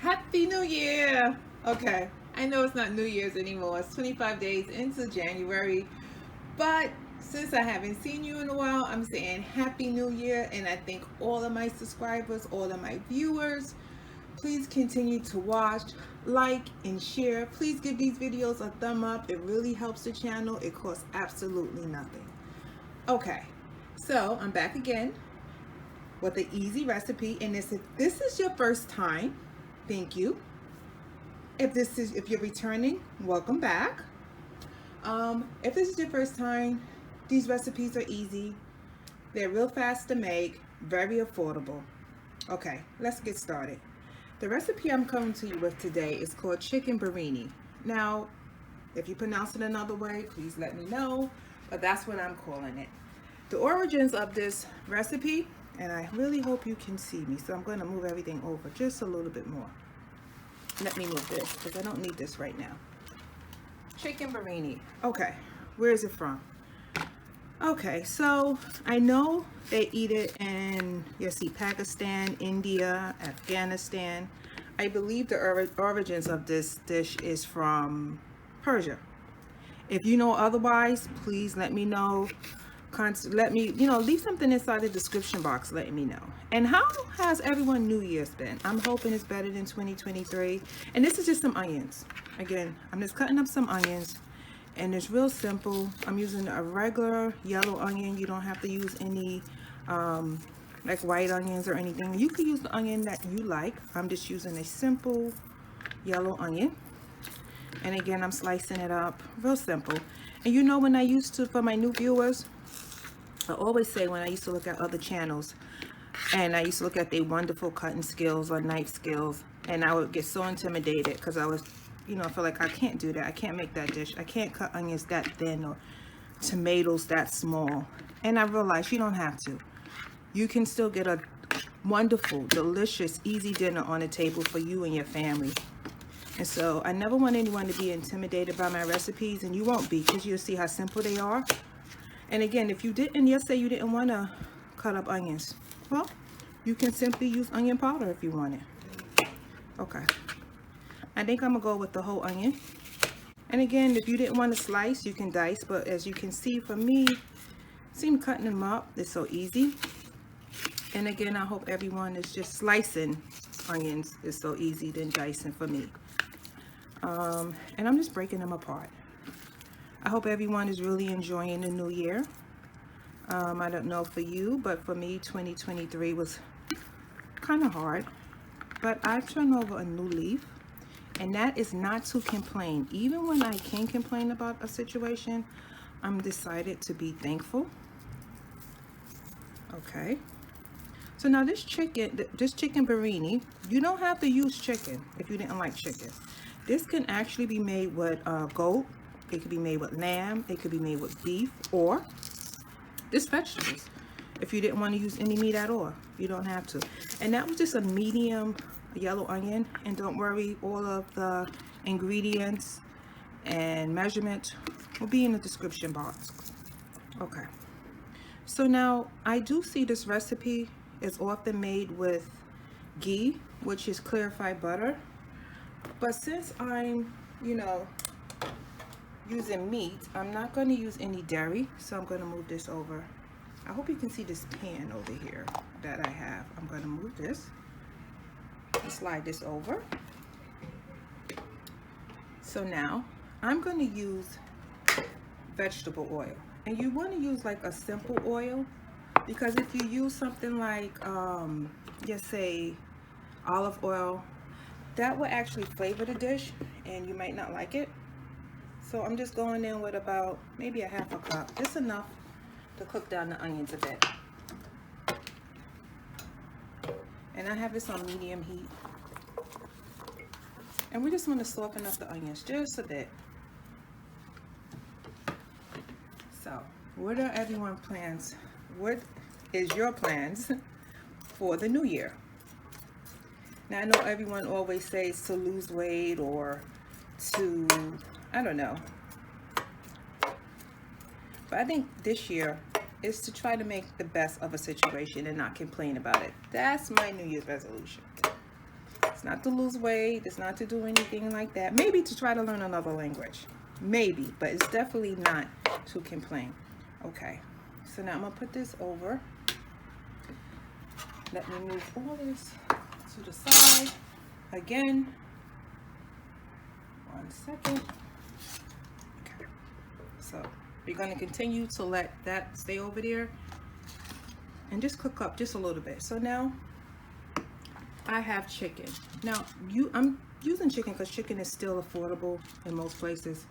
Happy New Year! Okay, I know it's not New Year's anymore. It's 25 days into January, but since I haven't seen you in a while, I'm saying Happy New Year, and I thank all of my subscribers, all of my viewers. Please continue to watch, like, and share. Please give these videos a thumb up. It really helps the channel. It costs absolutely nothing. Okay, so I'm back again with an easy recipe, and if this is your first time, thank you. If you're returning, welcome back. If this is your first time, these recipes are easy. They're real fast to make, very affordable. Okay, let's get started. The recipe I'm coming to you with today is called chicken biryani. Now, if you pronounce it another way, please let me know, but that's what I'm calling it. The origins of this recipe, and I really hope you can see me, so I'm going to move everything over just a little bit more. Let me move this because I don't need this right now. Chicken biryani. Okay, where is it from? Okay, so I know they eat it in, you see, Pakistan, India, Afghanistan. I believe the origins of this dish is from Persia. If you know otherwise, please let me know. Let me, leave something inside the description box letting me know. And how has everyone New Year's been? I'm hoping it's better than 2023. And this is just some onions. Again, I'm just cutting up some onions, and it's real simple. I'm using a regular yellow onion. You don't have to use any like white onions or anything. You can use the onion that you like. I'm just using a simple yellow onion. And again, I'm slicing it up real simple. And when I used to, for my new viewers, I always say when I used to look at other channels and I used to look at their wonderful cutting skills or knife skills, and I would get so intimidated because I was, I feel like I can't do that. I can't make that dish. I can't cut onions that thin or tomatoes that small. And I realized you don't have to. You can still get a wonderful, delicious, easy dinner on the table for you and your family. And so I never want anyone to be intimidated by my recipes, and you won't be because you'll see how simple they are. And again, if you didn't, yesterday you didn't want to cut up onions, well, you can simply use onion powder if you want it. Okay. I think I'm going to go with the whole onion. And again, if you didn't want to slice, you can dice. But as you can see, for me, seeing cutting them up is so easy. And again, I hope everyone is just slicing onions is so easy than dicing for me. And I'm just breaking them apart. I hope everyone is really enjoying the new year. I don't know for you, but for me, 2023 was kind of hard. But I've turned over a new leaf, and that is not to complain. Even when I can complain about a situation, I'm decided to be thankful. Okay. So now this chicken biryani, you don't have to use chicken if you didn't like chicken. This can actually be made with goat. It could be made with lamb. It could be made with beef, or just vegetables. If you didn't want to use any meat at all, you don't have to. And that was just a medium yellow onion. And don't worry, all of the ingredients and measurements will be in the description box. Okay. So now I do see this recipe is often made with ghee, which is clarified butter. But since I'm, using meat, I'm not going to use any dairy, so I'm going to move this over. I hope you can see this pan over here that I have. I'm going to move this and slide this over. So now I'm going to use vegetable oil, and you want to use like a simple oil, because if you use something like just say olive oil, that will actually flavor the dish and you might not like it. So I'm just going in with about maybe a half a cup, just enough to cook down the onions a bit. And I have this on medium heat. And we just want to soften up the onions just a bit. So, what are everyone's plans? What is your plans for the new year? Now, I know everyone always says to lose weight or to, I don't know. But I think this year is to try to make the best of a situation and not complain about it. That's my New Year's resolution. It's not to lose weight. It's not to do anything like that. Maybe to try to learn another language. Maybe, but it's definitely not to complain. Okay, so now I'm gonna put this over. Let me move all this to the side. Again, 1 second. Okay, so you're gonna continue to let that stay over there and just cook up just a little bit. So now I have chicken. Now I'm using chicken because chicken is still affordable in most places.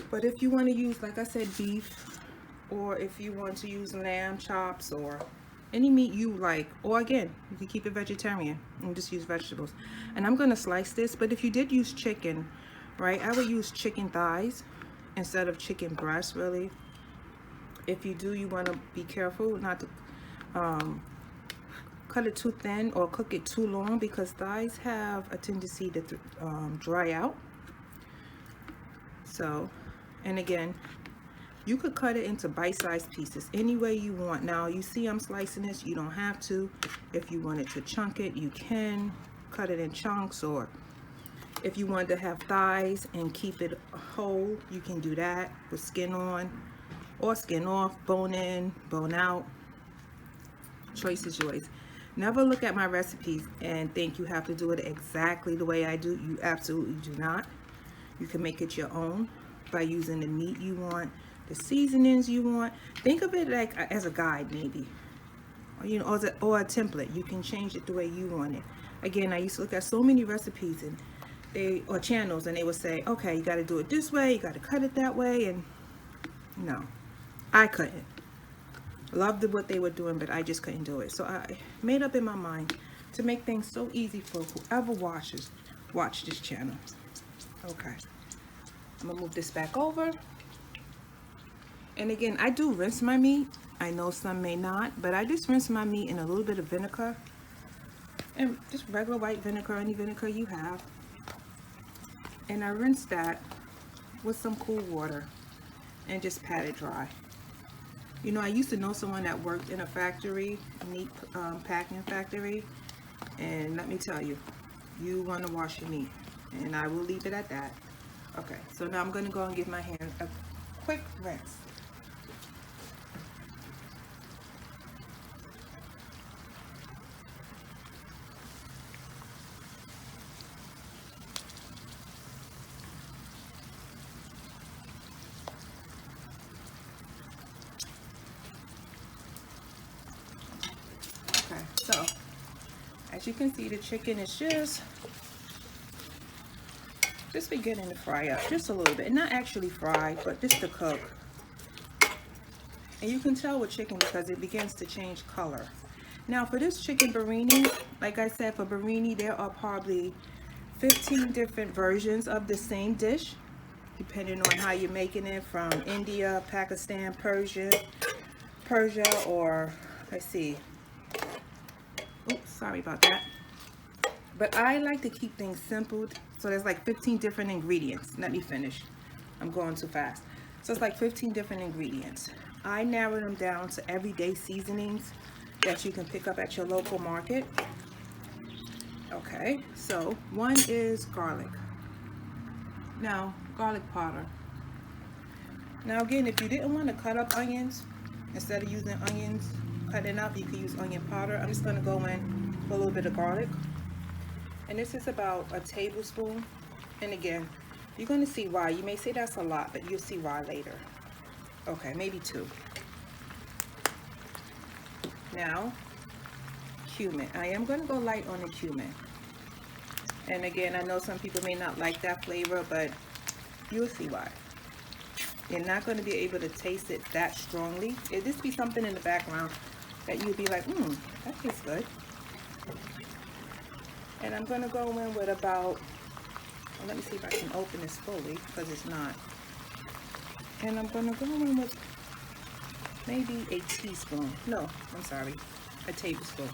But if you want to use, like I said, beef, or if you want to use lamb chops or any meat you like, or again, you can keep it vegetarian and just use vegetables. And I'm going to slice this, but if you did use chicken, right, I would use chicken thighs instead of chicken breast, really. If you do, you want to be careful not to cut it too thin or cook it too long, because thighs have a tendency to dry out. So, and again, you could cut it into bite-sized pieces any way you want. Now you see I'm slicing this. You don't have to. If you wanted to chunk it, you can cut it in chunks, or if you wanted to have thighs and keep it whole, you can do that with skin on or skin off, bone in, bone out. Choice is yours. Never look at my recipes and think you have to do it exactly the way I do. You absolutely do not. You can make it your own by using the meat you want, the seasonings you want. Think of it like as a guide, maybe, or, you know, or a template. You can change it the way you want it. Again, I used to look at so many recipes or channels, and they would say, okay, you got to do it this way, you got to cut it that way, and no, I couldn't. Loved what they were doing, but I just couldn't do it. So I made up in my mind to make things so easy for whoever watch this channel. Okay, I'm gonna move this back over. And again, I do rinse my meat. I know some may not, but I just rinse my meat in a little bit of vinegar, and just regular white vinegar, any vinegar you have. And I rinse that with some cool water and just pat it dry. You know, I used to know someone that worked in a factory, a meat packing factory, and let me tell you, you want to wash your meat, and I will leave it at that. Okay, so now I'm going to go and give my hand a quick rinse. So, as you can see, the chicken is just beginning to fry up just a little bit. Not actually fried, but just to cook. And you can tell with chicken because it begins to change color. Now for this chicken biryani, like I said, for biryani, there are probably 15 different versions of the same dish, depending on how you're making it, from India, Pakistan, Persia, or let's see. Oops, sorry about that. But I like to keep things simple. So there's like 15 different ingredients. Let me finish. I'm going too fast. So it's like 15 different ingredients. I narrow them down to everyday seasonings that you can pick up at your local market. Okay, so one is garlic. Now, garlic powder. Now again, if you didn't want to cut up onions, instead of using onions, cutting up, you can use onion powder. I'm just going to go in with a little bit of garlic. And this is about a tablespoon. And again, you're going to see why. You may say that's a lot, but you'll see why later. Okay, maybe 2. Now, cumin. I am going to go light on the cumin. And again, I know some people may not like that flavor, but you'll see why. You're not going to be able to taste it that strongly. It'll just be something in the background that you'll be like, that tastes good. And I'm going to go in with about, well, let me see if I can open this fully, because it's not. And I'm going to go in with maybe a teaspoon. No, I'm sorry, a tablespoon.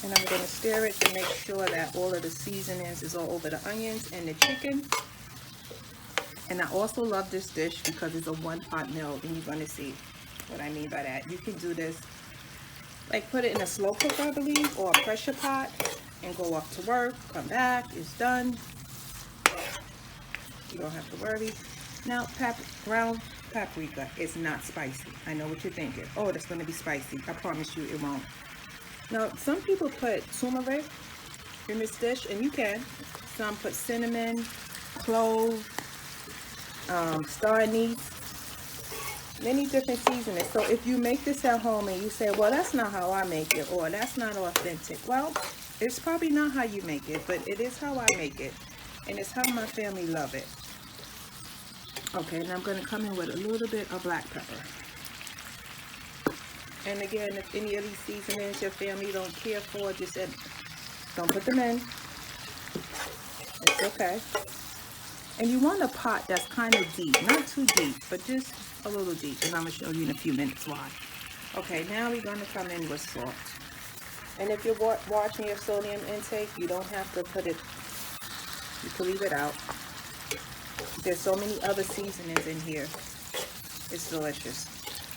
And I'm going to stir it to make sure that all of the seasonings is all over the onions and the chicken. And I also love this dish because it's a one-pot meal, and you're going to see. what I mean by that. You can do this, like put it in a slow cooker, I believe, or a pressure pot, and go off to work, come back, it's done. You don't have to worry. Now, ground paprika is not spicy. I know what you're thinking. Oh, that's going to be spicy. I promise you it won't. Now, some people put turmeric in this dish, and you can. Some put cinnamon, clove, star anise, many different seasonings. So if you make this at home and you say, well, that's not how I make it, or that's not authentic, well, it's probably not how you make it, but it is how I make it, and it's how my family love it. Okay, and I'm going to come in with a little bit of black pepper. And again, if any of these seasonings your family don't care for, just don't put them in. It's okay. And you want a pot that's kind of deep, not too deep, but just a little deep. And I'm going to show you in a few minutes why. Okay, now we're going to come in with salt. And if you're watching your sodium intake, you don't have to put it, you can leave it out. There's so many other seasonings in here. It's delicious.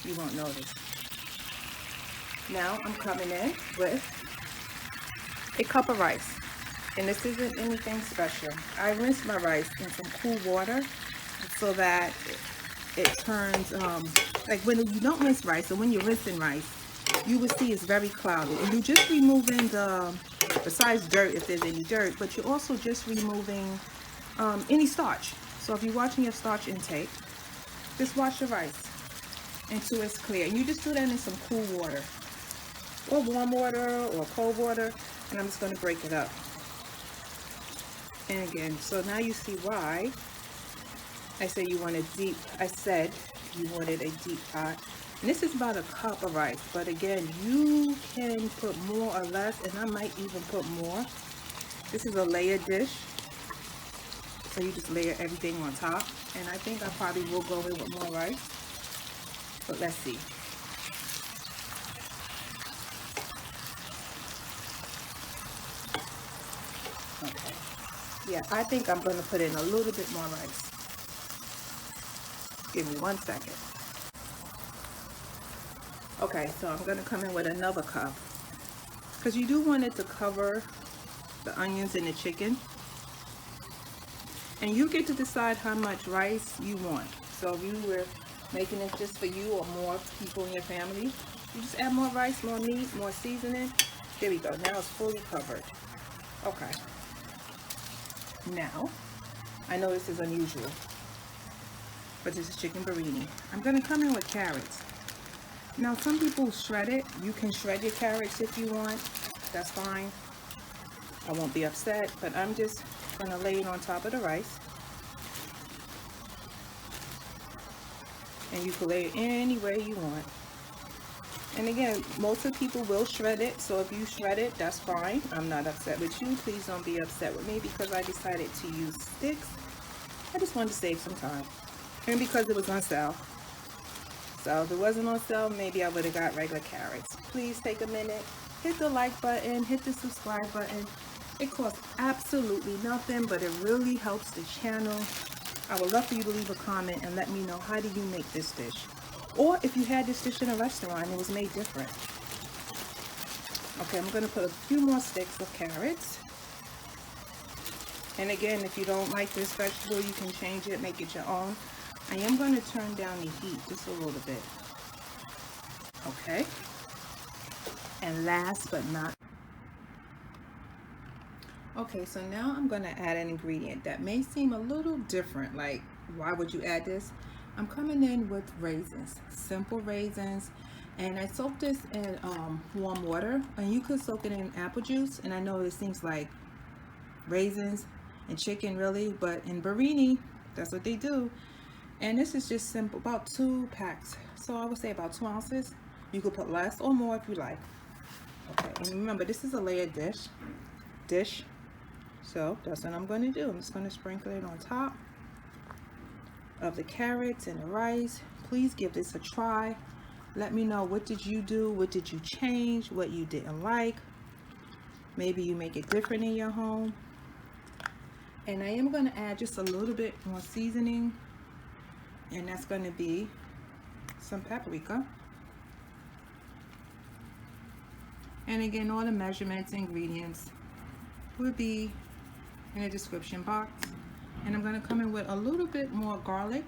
You won't notice. Now I'm coming in with a cup of rice. And this isn't anything special. I rinse my rice in some cool water so that it turns, like when you don't rinse rice, or when you're rinsing rice, you will see it's very cloudy. And you're just removing besides dirt, if there's any dirt, but you're also just removing any starch. So if you're watching your starch intake, just wash your rice until it's clear. And you just do that in some cool water, or warm water, or cold water, and I'm just going to break it up. And again, so now you see why I said you wanted you wanted a deep pot. And this is about a cup of rice, but again, you can put more or less, and I might even put more. This is a layered dish, so you just layer everything on top, and I think I probably will go in with more rice, but let's see. Okay. Yeah, I think I'm going to put in a little bit more rice. Give me 1 second. Okay, so I'm going to come in with another cup, because you do want it to cover the onions and the chicken. And you get to decide how much rice you want. So if you were making it just for you or more people in your family, you just add more rice, more meat, more seasoning. There we go. Now it's fully covered. Okay. Now, I know this is unusual, but this is chicken biryani. I'm going to come in with carrots. Now, some people shred it. You can shred your carrots if you want. That's fine. I won't be upset, but I'm just going to lay it on top of the rice. And you can lay it any way you want. And again, most of the people will shred it, so if you shred it, that's fine. I'm not upset with you. Please don't be upset with me because I decided to use sticks. I just wanted to save some time. And because it was on sale. So if it wasn't on sale, maybe I would have got regular carrots. Please take a minute, hit the like button, hit the subscribe button. It costs absolutely nothing, but it really helps the channel. I would love for you to leave a comment and let me know, how do you make this dish? Or if you had this dish in a restaurant and it was made different. Okay, I'm going to put a few more sticks of carrots. And again, if you don't like this vegetable, you can change it, make it your own. I am going to turn down the heat just a little bit. Okay. And last but not. Okay, so now I'm going to add an ingredient that may seem a little different. Like, why would you add this? I'm coming in with raisins, simple raisins, and I soaked this in warm water, and you could soak it in apple juice. And I know it seems like raisins and chicken really, but in biryani, that's what they do. And this is just simple, about 2 packs. So I would say about 2 ounces. You could put less or more if you like. Okay, and remember, this is a layered dish. So that's what I'm going to do. I'm just going to sprinkle it on top of the carrots and the rice. Please give this a try. Let me know, what did you do? What did you change? What you didn't like? Maybe you make it different in your home. And I am going to add just a little bit more seasoning, and that's going to be some paprika. And again, all the measurements and ingredients will be in the description box. And I'm going to come in with a little bit more garlic.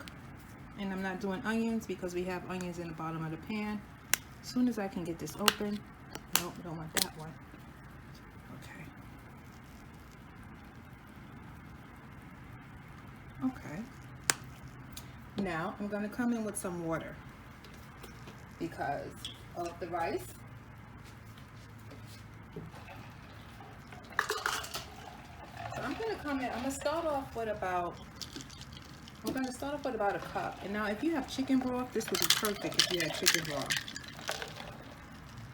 And I'm not doing onions because we have onions in the bottom of the pan. As soon as I can get this open. Nope, we don't want that one. Okay. Okay. Now I'm going to come in with some water because of the rice. So I'm going to come in. I'm going to start off with about a cup. And now if you have chicken broth, this would be perfect if you had chicken broth.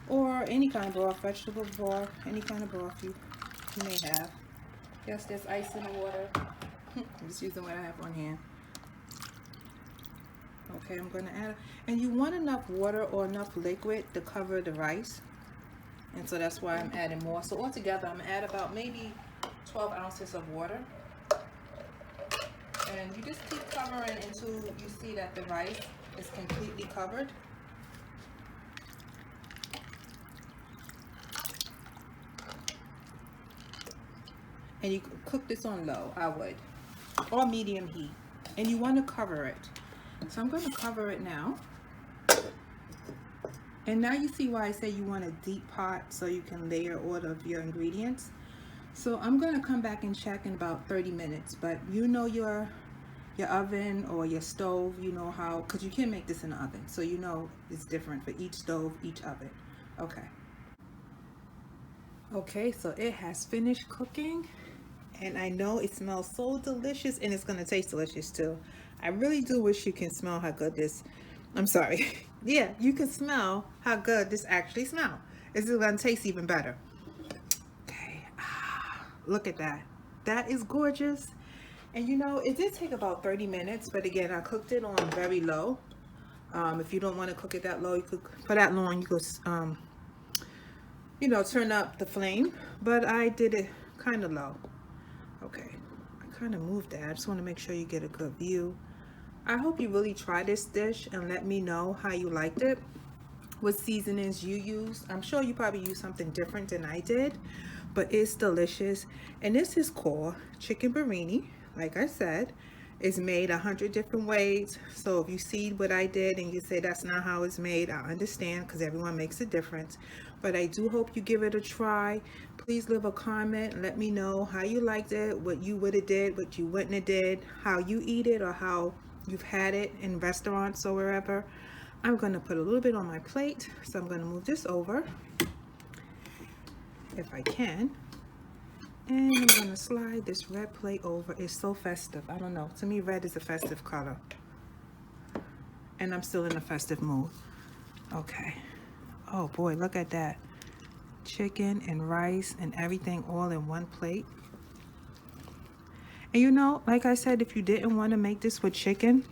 Or any kind of broth, vegetable broth, any kind of broth you may have. Yes, there's ice in the water. I'm just using what I have on hand. Okay, I'm going to add, and you want enough water or enough liquid to cover the rice. And so that's why I'm adding more. So altogether, I'm going to add about maybe 12 ounces of water. And you just keep covering until you see that the rice is completely covered. And you cook this on low, I would, or medium heat. And you want to cover it. So I'm going to cover it now. And now you see why I say you want a deep pot so you can layer all of your ingredients. So I'm going to come back and check in about 30 minutes. But you know your oven or your stove, you know how, because you can't make this in the oven. So you know it's different for each stove, each oven. Okay. Okay, so it has finished cooking. And I know it smells so delicious, and it's going to taste delicious too. I really do wish you can smell how good this, I'm sorry. Yeah, you can smell how good this actually smells. It's going to taste even better. Okay, look at that. That is gorgeous. And you know, it did take about 30 minutes, but again, I cooked it on very low. If you don't want to cook it that low, you could, for that long, you could, you know, turn up the flame, but I did it kind of low. Okay, I kind of moved that. I just want to make sure you get a good view. I hope you really try this dish and let me know how you liked it, what seasonings you used. I'm sure you probably used something different than I did, but it's delicious. And this is called chicken biryani. Like I said, it's made 100 different ways. So if you see what I did and you say that's not how it's made, I understand, because everyone makes a difference. But I do hope you give it a try. Please leave a comment and let me know how you liked it, what you would have did, what you wouldn't have did, how you eat it, or how you've had it in restaurants or wherever. I'm going to put a little bit on my plate, so I'm going to move this over if I can. And I'm going to slide this red plate over. It's so festive. I don't know. To me, red is a festive color. And I'm still in a festive mood. Okay. Oh boy, look at that. Chicken and rice and everything all in one plate. And you know, like I said, if you didn't want to make this with chicken,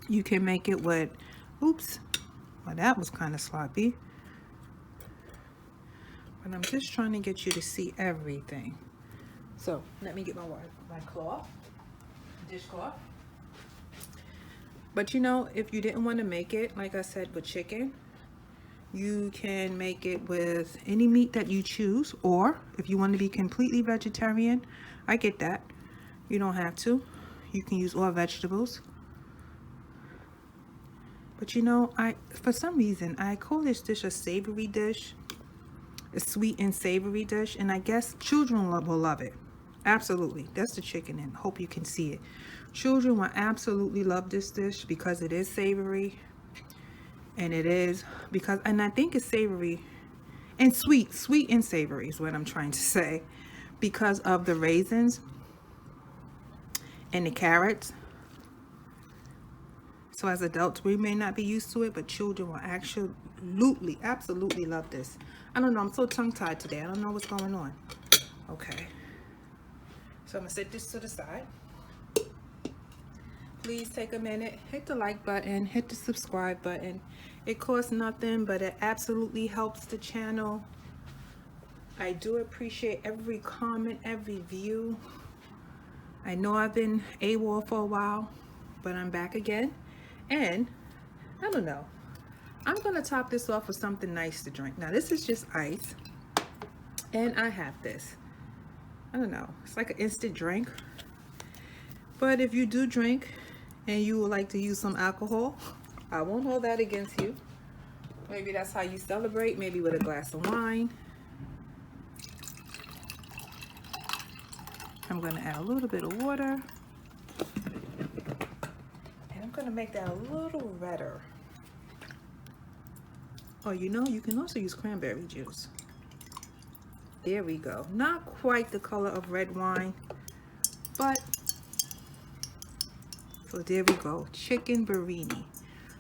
you can make it with, oops, well, that was kind of sloppy. But I'm just trying to get you to see everything. So let me get my cloth, dishcloth. But you know, if you didn't want to make it, like I said, with chicken, you can make it with any meat that you choose. Or if you want to be completely vegetarian, I get that. You don't have to. You can use all vegetables. But you know, for some reason, I call this dish a savory dish. A sweet and savory dish, and I guess children will love it. Absolutely. That's the chicken, and hope you can see it. Children will absolutely love this dish because it is savory, and it is because, and I think it's savory and sweet and savory is what I'm trying to say, because of the raisins and the carrots. So as adults, we may not be used to it, but children will absolutely love this. I don't know, I'm so tongue-tied today. I don't know what's going on. Okay. So I'm gonna set this to the side. Please take a minute, hit the like button, hit the subscribe button. It costs nothing, but it absolutely helps the channel. I do appreciate every comment, every view. I know I've been AWOL for a while, but I'm back again. And I don't know, I'm going to top this off with something nice to drink. Now, this is just ice. And I have this. I don't know. It's like an instant drink. But if you do drink and you would like to use some alcohol, I won't hold that against you. Maybe that's how you celebrate. Maybe with a glass of wine. I'm going to add a little bit of water. And I'm going to make that a little redder. Oh, you know, you can also use cranberry juice. There we go. Not quite the color of red wine, but so there we go. Chicken biryani.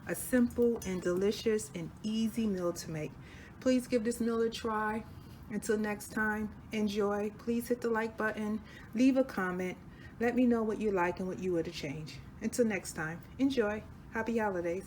A simple and delicious and easy meal to make. Please give this meal a try. Until next time, enjoy. Please hit the like button. Leave a comment. Let me know what you like and what you would change. Until next time, enjoy. Happy holidays.